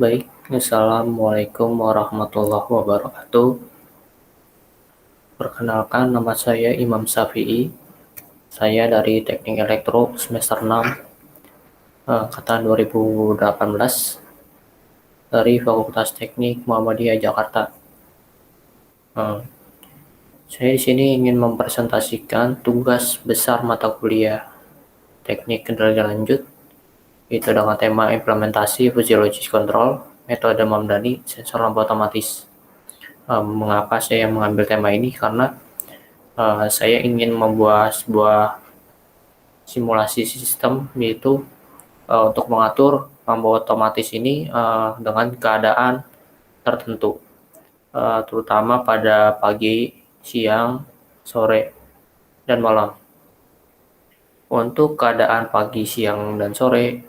Baik, Assalamualaikum warahmatullahi wabarakatuh. Perkenalkan, nama saya Imam Syafi'i. Saya dari Teknik Elektro semester 6, angkatan 2018 dari Fakultas Teknik Muhammadiyah Jakarta. Eh, saya di sini ingin mempresentasikan tugas besar mata kuliah Teknik Kendali Lanjut, itu dengan tema implementasi Physiologis Control, metode Mamdani, sensor lampu otomatis. Mengapa saya mengambil tema ini? Karena saya ingin membuat sebuah simulasi sistem, yaitu untuk mengatur lampu otomatis ini dengan keadaan tertentu, terutama pada pagi, siang, sore, dan malam. Untuk keadaan pagi, siang, dan sore,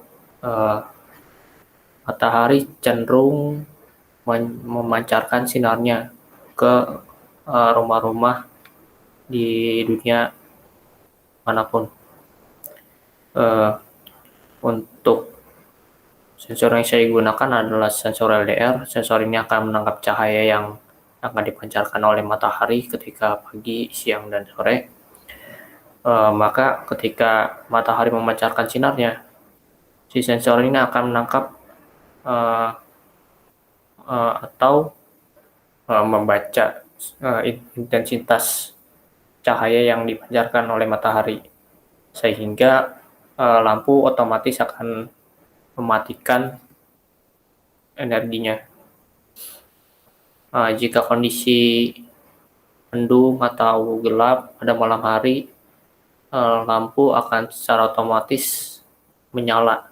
matahari cenderung memancarkan sinarnya ke rumah-rumah di dunia manapun. Untuk sensor yang saya gunakan adalah sensor LDR. Sensor ini akan menangkap cahaya yang akan dipancarkan oleh matahari ketika pagi, siang, dan sore. Maka ketika matahari memancarkan sinarnya, si sensor ini akan menangkap atau membaca intensitas cahaya yang dipancarkan oleh matahari, sehingga lampu otomatis akan mematikan energinya. Jika kondisi mendung atau gelap pada malam hari, lampu akan secara otomatis menyala.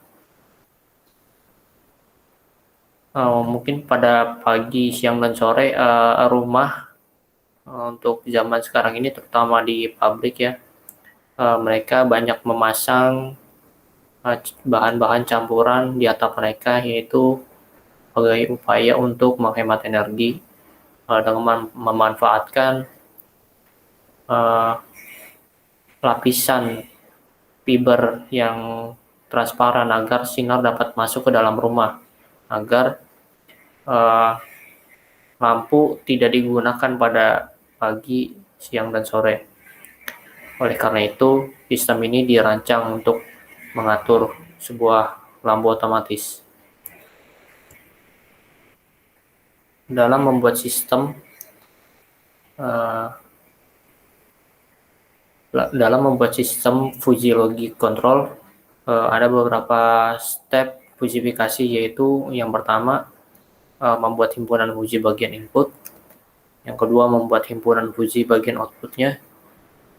Mungkin pada pagi, siang, dan sore, rumah untuk zaman sekarang ini, terutama di pabrik ya, mereka banyak memasang bahan-bahan campuran di atap mereka, yaitu sebagai upaya untuk menghemat energi dengan memanfaatkan lapisan fiber yang transparan agar sinar dapat masuk ke dalam rumah, agar lampu tidak digunakan pada pagi, siang, dan sore. Oleh karena itu, sistem ini dirancang untuk mengatur sebuah lampu otomatis. Dalam membuat sistem Physiologic Control, ada beberapa step fusifikasi, yaitu yang pertama membuat himpunan fusi bagian input, yang kedua membuat himpunan fusi bagian outputnya,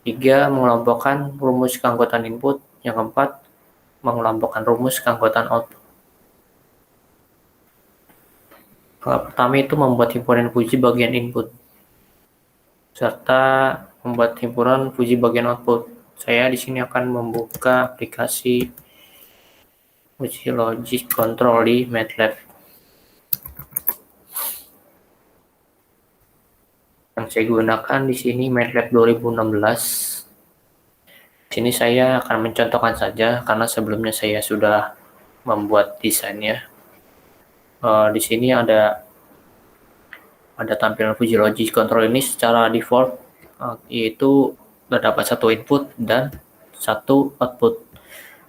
3 mengelompokkan rumus keanggotaan input, yang keempat mengelompokkan rumus keanggotaan output. Pertama itu membuat himpunan fusi bagian input serta membuat himpunan fusi bagian output. Saya di sini akan membuka aplikasi Physiologis Control di MATLAB. Yang saya gunakan di sini MATLAB 2016. Di sini saya akan mencontohkan saja karena sebelumnya saya sudah membuat desainnya. Di sini ada tampilan Physiologis Control ini secara default, yaitu terdapat satu input dan satu output.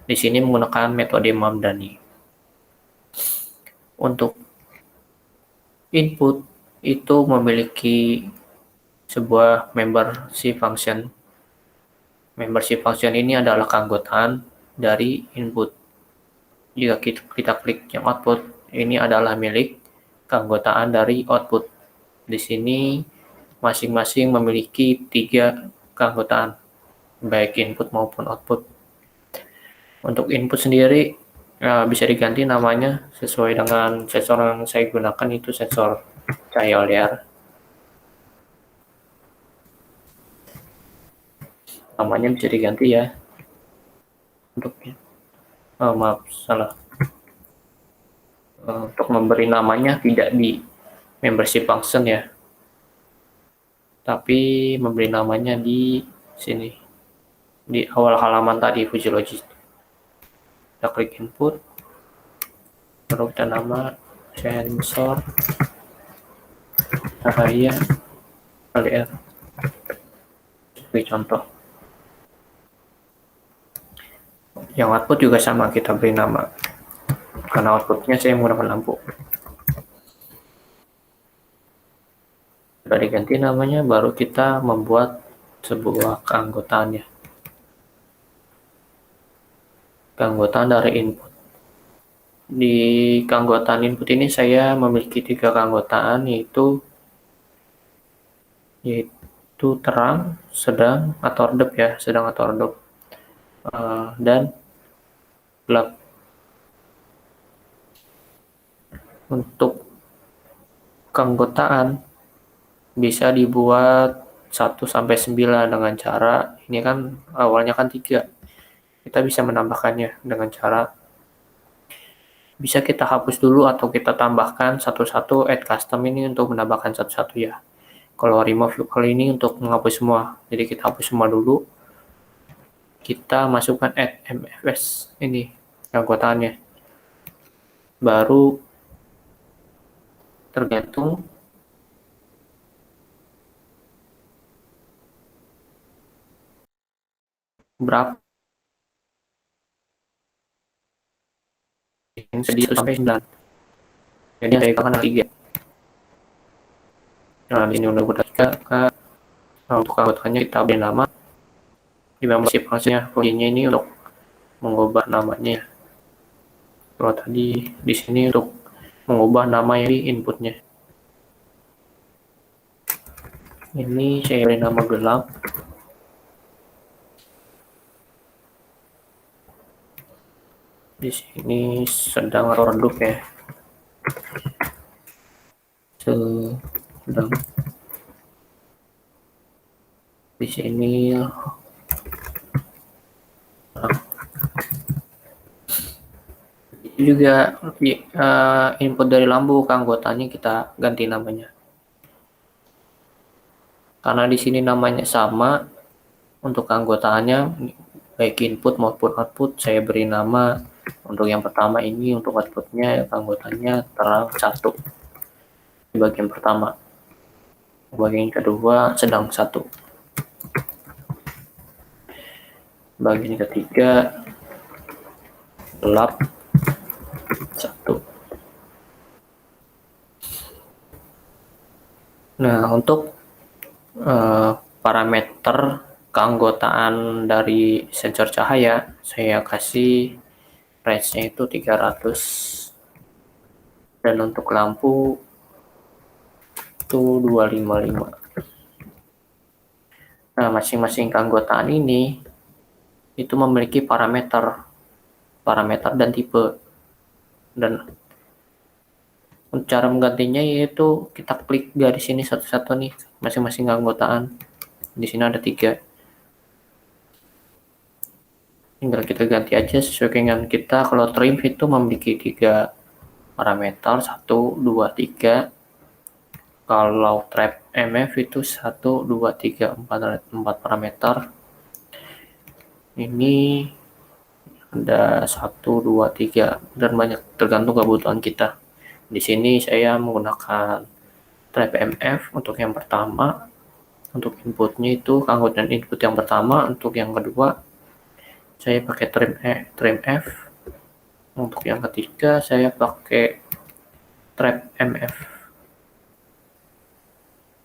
Di sini menggunakan metode Mamdani. Untuk input itu memiliki sebuah membership function. Membership function ini adalah keanggotaan dari input. Jika kita klik yang output, ini adalah milik keanggotaan dari output. Di sini masing-masing memiliki 3 keanggotaan, baik input maupun output. Untuk input sendiri bisa diganti namanya sesuai dengan sensor yang saya gunakan, itu sensor cahaya LDR. Namanya bisa diganti ya. Untuk memberi namanya tidak di membership function ya, tapi memberi namanya di sini, di awal halaman tadi Physiologis. Kita klik input, baru kita nama sensor cahaya LR sebagai contoh. Yang output juga sama, kita beri nama, karena outputnya saya menggunakan lampu. Sudah diganti namanya, baru kita membuat sebuah keanggotaannya. Keanggotaan dari input. Di keanggotaan input ini saya memiliki 3 keanggotaan, yaitu terang, sedang atau redup ya, sedang atau redup, dan gelap. Untuk keanggotaan bisa dibuat 1 sampai 9 dengan cara ini kan awalnya kan 3. Kita bisa menambahkannya dengan cara bisa kita hapus dulu atau kita tambahkan satu-satu, add custom ini untuk menambahkan satu-satu ya. Kalau remove kali ini untuk menghapus semua. Jadi kita hapus semua dulu. Kita masukkan add MFS ini keanggotaannya. Baru tergantung berapa yang sedih sampai 9. Jadi saya akan 3. Nah, ini udah kita untuk keanggotaannya kita beri nama. Di membership fungsinya ini untuk mengubah namanya. Kalau tadi di sini untuk mengubah nama yang di inputnya. Ini saya beri nama gelap. Di sini sedang atau redup ya. Sedang. Di sini juga input dari lampu keanggotaannya kita ganti namanya. Karena di sini namanya sama, untuk keanggotaannya baik input maupun output saya beri nama. Untuk yang pertama ini untuk outputnya keanggotaannya terang 1 di bagian pertama. Bagian kedua sedang 1. Bagian ketiga gelap 1. Nah, untuk parameter keanggotaan dari sensor cahaya saya kasih range-nya itu 300, dan untuk lampu itu 255. Nah, masing-masing keanggotaan ini itu memiliki parameter dan tipe, dan cara menggantinya yaitu kita klik garis ini satu-satu nih, masing-masing keanggotaan. Di sini ada 3. Tinggal kita ganti aja sesuai dengan kita. Kalau trim itu memiliki 3 parameter, 1, 2, 3. Kalau trap MF itu 1, 2, 3, 4 parameter. Ini ada 1, 2, 3, dan banyak tergantung kebutuhan kita. Di sini saya menggunakan trap MF untuk yang pertama. Untuk inputnya itu keanggotaan input yang pertama. Untuk yang kedua saya pakai trim F. Untuk yang ketiga saya pakai trap MF.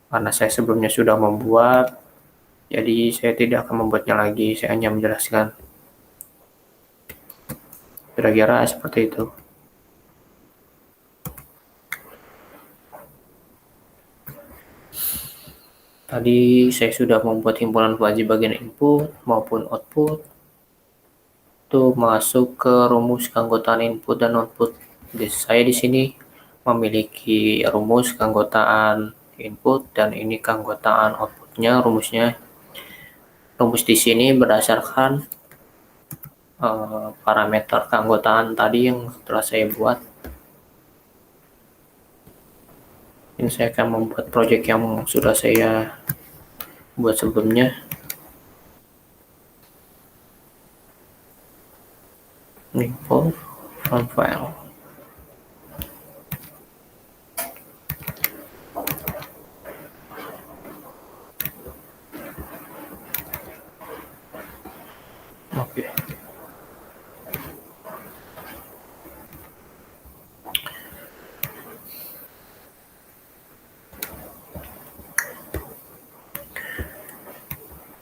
Karena saya sebelumnya sudah membuat, jadi saya tidak akan membuatnya lagi, saya hanya menjelaskan. Kira-kira seperti itu. Tadi saya sudah membuat himpunan wajib bagian input maupun output. Itu masuk ke rumus keanggotaan input dan output. Jadi saya di sini memiliki rumus keanggotaan input dan ini keanggotaan outputnya. Rumus di sini berdasarkan parameter keanggotaan tadi yang telah saya buat. Ini saya akan membuat project yang sudah saya buat sebelumnya. Import from file.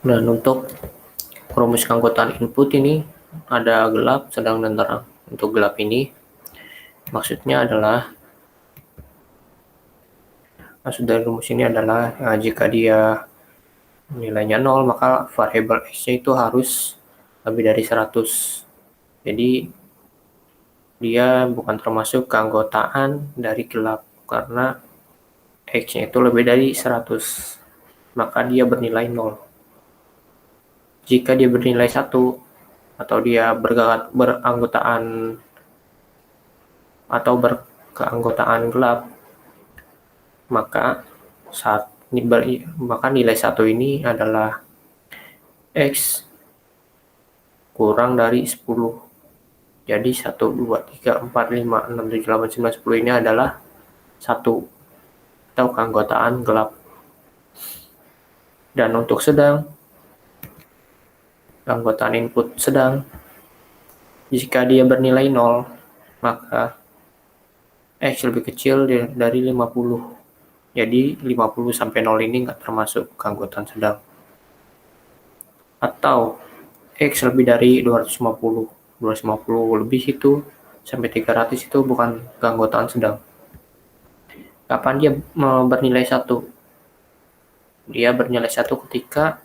Dan untuk rumus keanggotaan input ini ada gelap, sedang, dan terang. Untuk gelap ini maksudnya adalah maksud dari rumus ini adalah jika dia nilainya 0 maka variabel x-nya itu harus lebih dari 100. Jadi dia bukan termasuk keanggotaan dari gelap karena x-nya itu lebih dari 100, maka dia bernilai 0. Jika dia bernilai 1 atau dia beranggotaan atau berkeanggotaan gelap, maka nilai 1 ini adalah x kurang dari 10. Jadi 1, 2, 3, 4, 5, 6, 7, 8, 9, 10 ini adalah 1 atau keanggotaan gelap. Dan untuk sedang, keanggotaan input sedang, jika dia bernilai 0, maka x lebih kecil dari 50. Jadi 50 sampai 0 ini nggak termasuk keanggotaan sedang. Atau x lebih dari 250. 250 lebih itu sampai 300 itu bukan keanggotaan sedang. Kapan dia bernilai 1? Dia bernilai 1 ketika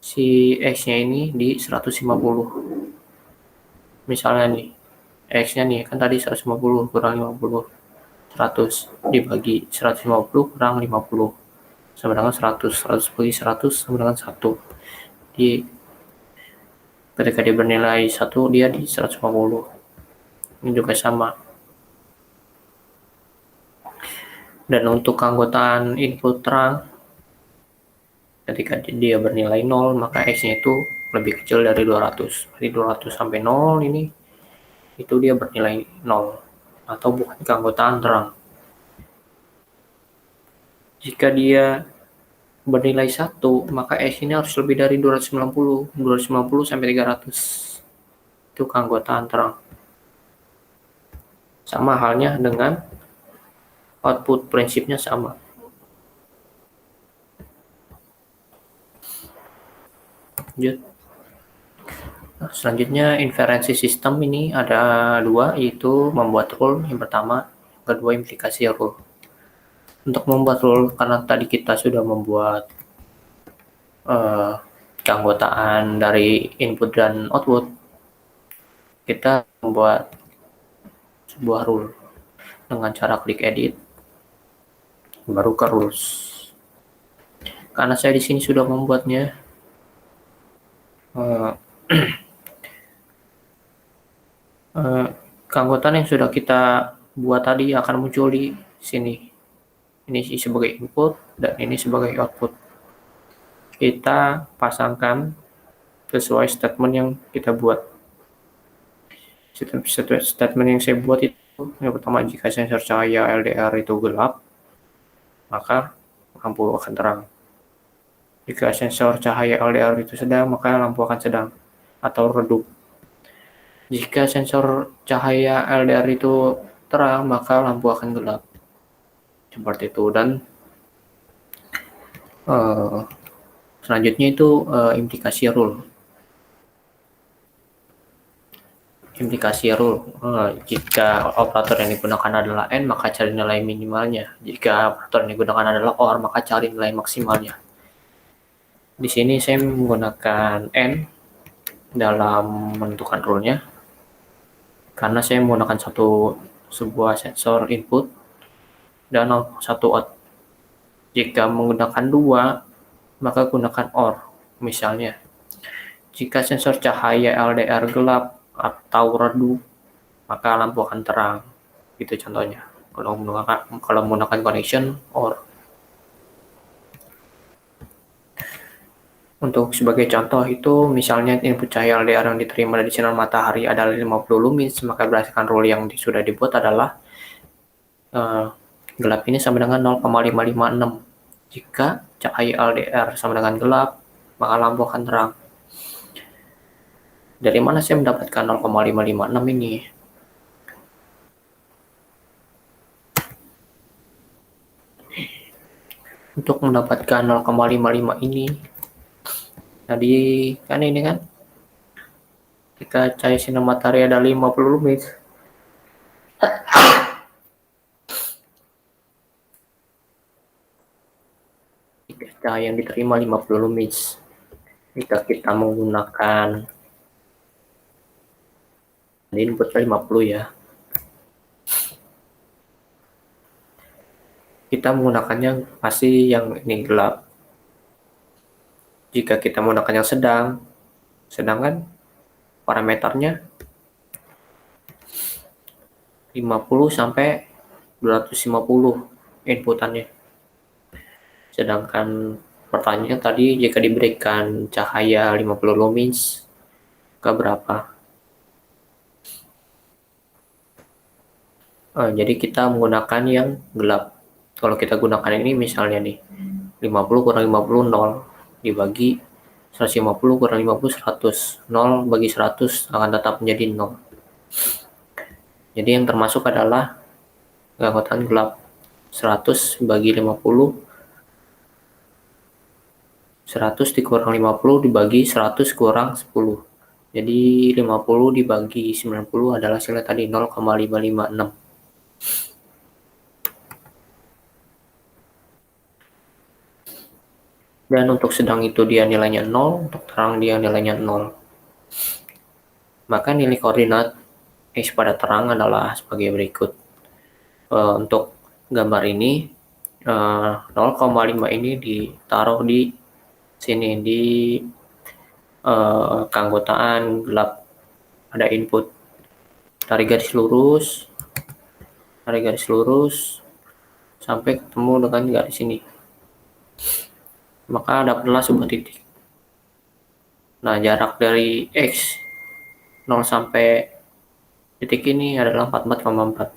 si x-nya ini di 150. Misalnya nih, x-nya nih kan tadi 150 kurang 50. 100 dibagi 150 kurang 50 sama dengan 100. 100 bagi 100 sama dengan 1. Jadi ketika dia bernilai 1, dia di 150. Ini juga sama. Dan untuk keanggotaan input terang, ketika dia bernilai 0, maka x-nya itu lebih kecil dari 200. Jadi 200 sampai 0 ini, itu dia bernilai 0, atau bukan keanggotaan terang. Jika dia bernilai 1, maka x ini harus lebih dari 290. 290 sampai 300. Itu keanggotaan terang. Sama halnya dengan output, prinsipnya sama. Lanjut. Nah, selanjutnya inferensi sistem ini ada 2, yaitu membuat rule yang pertama, kedua implikasi rule. Untuk membuat rule, karena tadi kita sudah membuat keanggotaan dari input dan output, kita membuat sebuah rule dengan cara klik edit, baru ke rules. Karena saya di sini sudah membuatnya, keanggotaan yang sudah kita buat tadi akan muncul di sini. Ini sebagai input dan ini sebagai output. Kita pasangkan sesuai statement yang kita buat. Statement yang saya buat itu yang pertama, jika sensor cahaya LDR itu gelap, maka lampu akan terang. Jika sensor cahaya LDR itu sedang, maka lampu akan sedang atau redup. Jika sensor cahaya LDR itu terang, maka lampu akan gelap. Seperti itu. Dan selanjutnya itu implikasi rule. Implikasi rule, jika operator yang digunakan adalah n, maka cari nilai minimalnya. Jika operator yang digunakan adalah or, maka cari nilai maksimalnya. Di sini saya menggunakan n dalam menentukan rule-nya, karena saya menggunakan sebuah sensor input dan satu out. Jika menggunakan 2, maka gunakan or. Misalnya, jika sensor cahaya LDR gelap atau redup, maka lampu akan terang. Itu contohnya. Kalau menggunakan connection or. Untuk sebagai contoh itu, misalnya input cahaya LDR yang diterima dari sinar matahari adalah 50 lumens, maka berdasarkan rule yang sudah dibuat adalah gelap ini sama dengan 0,556. Jika cahaya LDR sama dengan gelap, maka lampu akan terang. Dari mana saya mendapatkan 0,556 ini? Untuk mendapatkan 0,55 ini, Tadi kan ini kan kita cahaya sinar matahari ada 50 lumens. Jika cahaya yang diterima 50 lumens. Jika kita menggunakan input 50 ya. Kita menggunakannya pasti yang ini gelap. Jika kita menggunakan yang sedang kan parameternya 50 sampai 250 inputannya. Sedangkan pertanyaannya tadi jika diberikan cahaya 50 lumens ke berapa? Jadi kita menggunakan yang gelap. Kalau kita gunakan ini misalnya nih 50 kurang 50 0 dibagi 150 kurang 50 100. 0 bagi 100 akan tetap menjadi 0. Jadi yang termasuk adalah keanggotaan gelap. 100 bagi 50, 100 dikurang 50 dibagi 100 kurang 10. Jadi 50 dibagi 90 adalah hasilnya tadi 0,556. Dan untuk sedang itu dia nilainya 0, untuk terang dia nilainya 0. Maka nilai koordinat X pada terang adalah sebagai berikut. Untuk gambar ini 0,5 ini ditaruh di sini di keanggotaan gelap. Ada input, tarik garis lurus sampai ketemu dengan garis ini, maka dapatlah sebuah titik. Nah, jarak dari X 0 sampai titik ini adalah 44,4.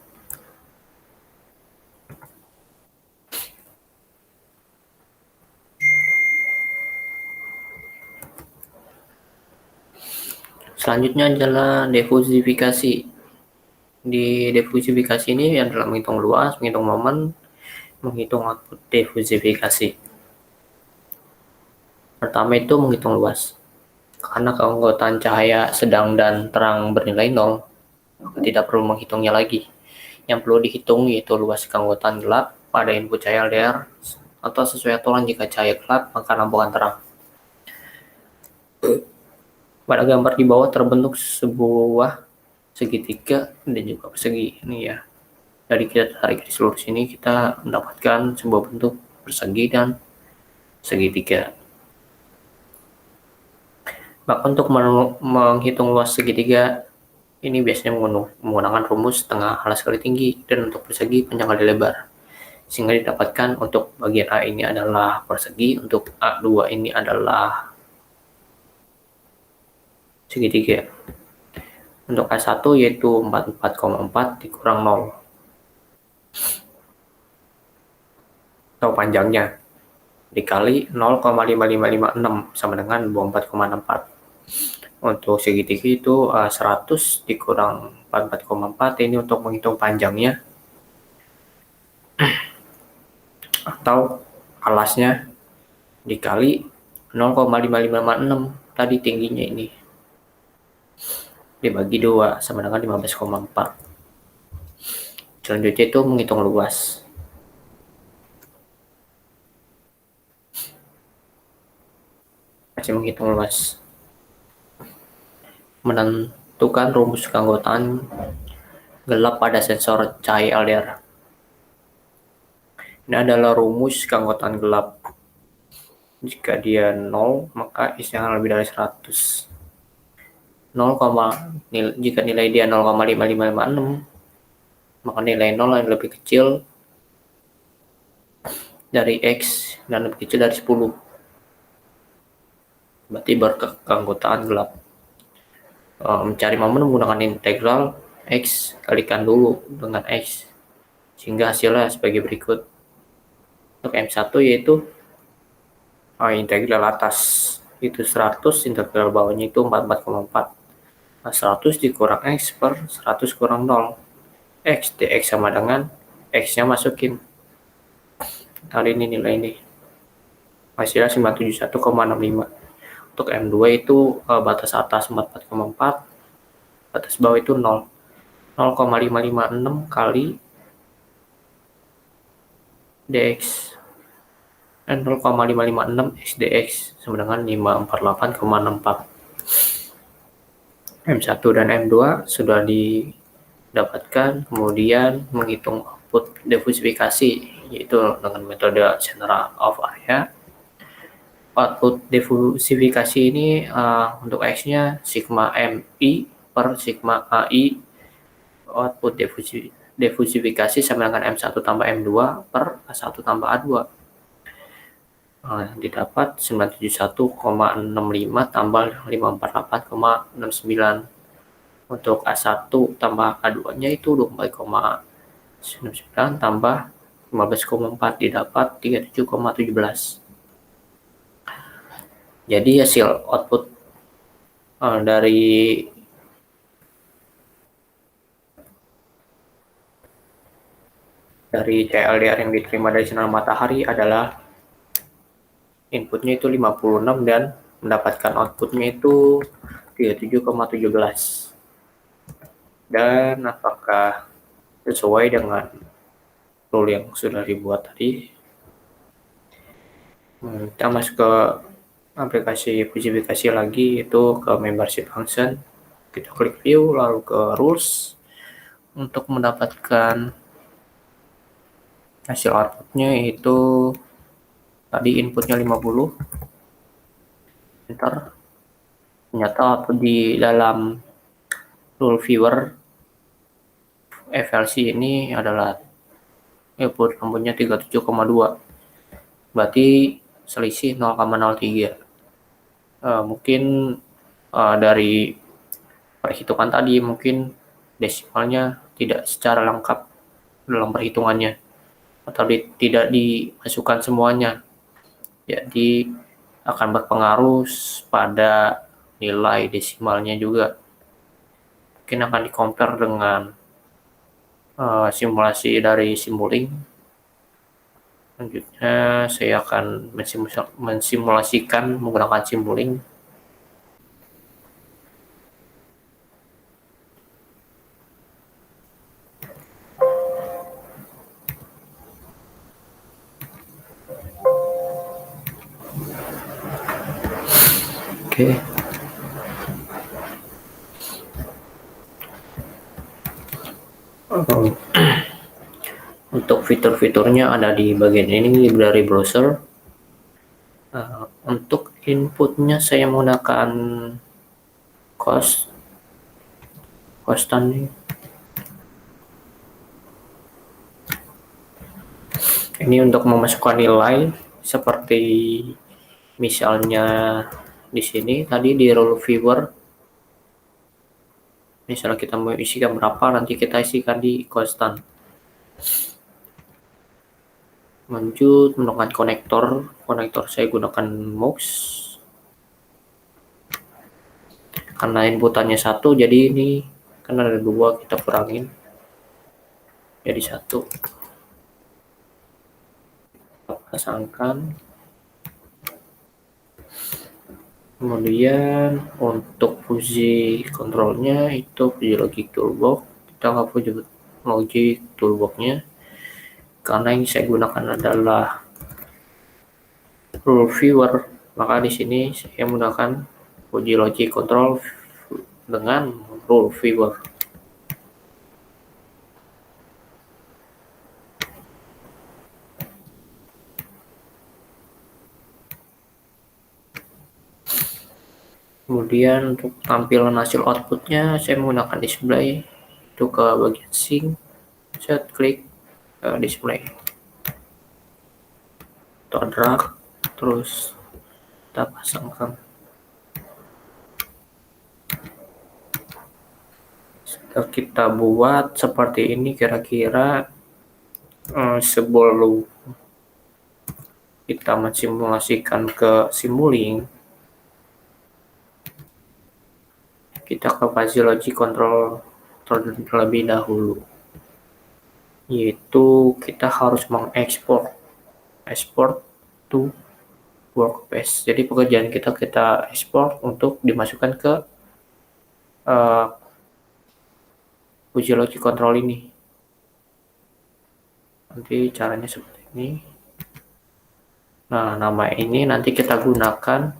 Selanjutnya adalah difusifikasi. Di difusifikasi ini adalah menghitung luas, menghitung momen, menghitung output difusifikasi. Pertama itu menghitung luas. Karena keanggotaan cahaya sedang dan terang bernilai 0, maka tidak perlu menghitungnya lagi. Yang perlu dihitung yaitu luas keanggotaan gelap pada input cahaya LDR, atau sesuai aturan jika cahaya gelap maka lampu akan terang. Pada gambar di bawah terbentuk sebuah segitiga dan juga persegi. Ini ya. Dari kita tarik garis lurus ini kita mendapatkan sebuah bentuk persegi dan segitiga. Maka untuk menghitung luas segitiga ini biasanya menggunakan rumus tengah alas kali tinggi, dan untuk persegi panjang kali lebar. Sehingga didapatkan untuk bagian A ini adalah persegi, untuk A2 ini adalah segitiga. Untuk A1 yaitu 44,4 dikurang 0. Atau panjangnya dikali 0,5556 sama dengan 24,64. Untuk segitiga itu 100 dikurang 44,4 ini untuk menghitung panjangnya, atau alasnya dikali 0,5556 tadi tingginya ini dibagi 2 sama dengan 15,4. Selanjutnya itu menghitung luas. Masih menghitung luas. Menentukan rumus keanggotaan gelap pada sensor cahaya LDR. Ini adalah rumus keanggotaan gelap. Jika dia 0, maka X-nya lebih dari 100. 0, jika nilai dia 0,5556, maka nilai 0 yang lebih kecil dari X dan lebih kecil dari 10. Berarti berkeanggotaan gelap. Mencari momen menggunakan integral X kalikan dulu dengan X, sehingga hasilnya sebagai berikut. Untuk M1 yaitu integral atas itu 100, integral bawahnya itu 44,4. 100 dikurang X per 100 kurang 0. X, dx sama dengan X-nya masukin. Kali ini nilai ini. Hasilnya 971,65. Untuk M2 itu batas atas 44,4, batas bawah itu 0,556 kali dx, 0,556 x dx sama dengan 548,64. M1 dan M2 sudah didapatkan, kemudian menghitung output diversifikasi, yaitu dengan metode center of area. Output diversifikasi ini untuk X-nya sigma MI per sigma AI. Output diversifikasi sama dengan M1 tambah M2 per A1 tambah A2. Didapat 971,65 tambah 548,69. Untuk A1 tambah A2-nya itu 24,99 tambah 15,4 didapat 37,17. Jadi hasil output dari CLDR yang diterima dari sinar matahari adalah inputnya itu 56 dan mendapatkan outputnya itu 37,17. Dan apakah sesuai dengan rule yang sudah dibuat tadi? Kita masuk ke aplikasi verifikasi lagi, itu ke membership function. Kita klik view lalu ke rules untuk mendapatkan hasil outputnya, itu tadi inputnya 50, enter. Ternyata output di dalam rule viewer FLC ini adalah output lampunya 37,2, berarti selisih 0,03. Mungkin dari perhitungan tadi mungkin desimalnya tidak secara lengkap dalam perhitungannya, atau tidak dimasukkan semuanya, jadi akan berpengaruh pada nilai desimalnya juga. Mungkin akan di-compare dengan simulasi dari Simulink. Selanjutnya saya akan mensimulasikan menggunakan Simulink. Oke. Untuk fitur-fiturnya ada di bagian ini dari browser. Untuk inputnya saya menggunakan constant. Ini untuk memasukkan nilai seperti misalnya di sini tadi di rule viewer, misalnya kita mau isikan berapa, nanti kita isikan di constant. Lanjut menggunakan konektor saya gunakan MUX karena inputannya 1, jadi ini karena ada 2 kita kurangin jadi 1. Pasangkan. Kemudian untuk fungsi kontrolnya itu fungsi logic toolbox, kita nggak punya logic toolboxnya karena yang saya gunakan adalah rule viewer, maka di sini saya menggunakan fungsi logic control dengan rule viewer. Kemudian untuk tampilan hasil outputnya saya menggunakan display, itu ke bagian sync, saya klik display atau drag, terus kita pasangkan. Setelah kita buat seperti ini, kira-kira sebelum kita mensimulasikan ke Simulink, kita ke fase logic control terlebih dahulu, yaitu kita harus mengekspor to workspace. Jadi pekerjaan kita ekspor untuk dimasukkan ke Fuji Logic Control ini. Nanti caranya seperti ini. Nah, nama ini nanti kita gunakan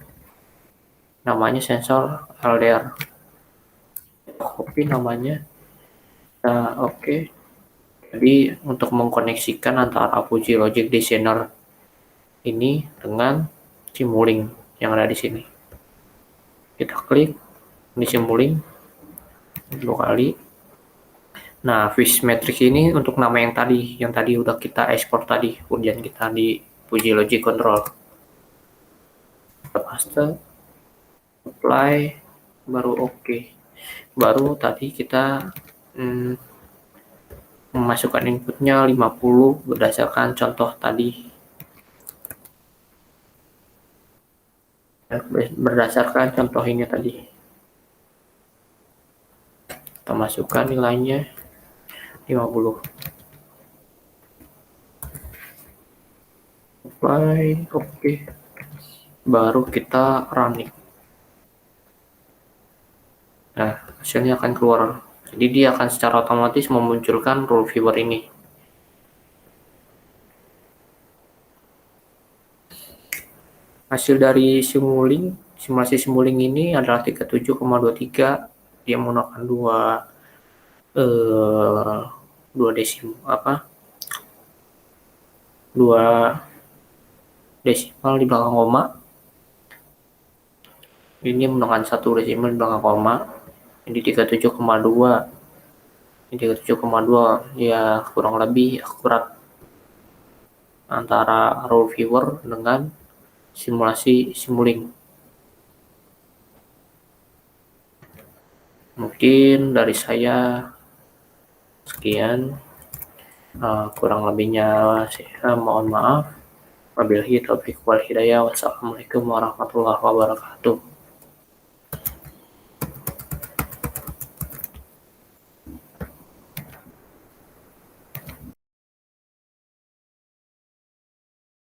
namanya sensor LDR. Copy namanya. Nah, oke. Jadi untuk mengkoneksikan antara Fuji Logic Designer ini dengan Simulink yang ada di sini. Kita klik di Simulink 2 kali. Nah, Fish Matrix ini untuk nama yang tadi udah kita ekspor tadi, ujian kita di Fuji Logic Control. Kita paste, apply, baru oke. Baru tadi kita memasukkan inputnya 50 berdasarkan contoh tadi. Berdasarkan contoh ini tadi. Kita masukkan nilainya 50. Apply, oke. Baru kita running. Nah, hasilnya akan keluar. Jadi dia akan secara otomatis memunculkan rule viewer ini. Hasil dari simulasi Simulink ini adalah 37,23. Dia menggunakan dua desimal di belakang koma. Ini menggunakan 1 desimal di belakang koma. Jadi 37,2. Ini 37,2 ya kurang lebih akurat antara rule viewer dengan simulasi Simulink. Mungkin dari saya sekian, kurang lebihnya mohon maaf. Wabillahi taufiq wal hidayah. Wassalamualaikum warahmatullahi wabarakatuh.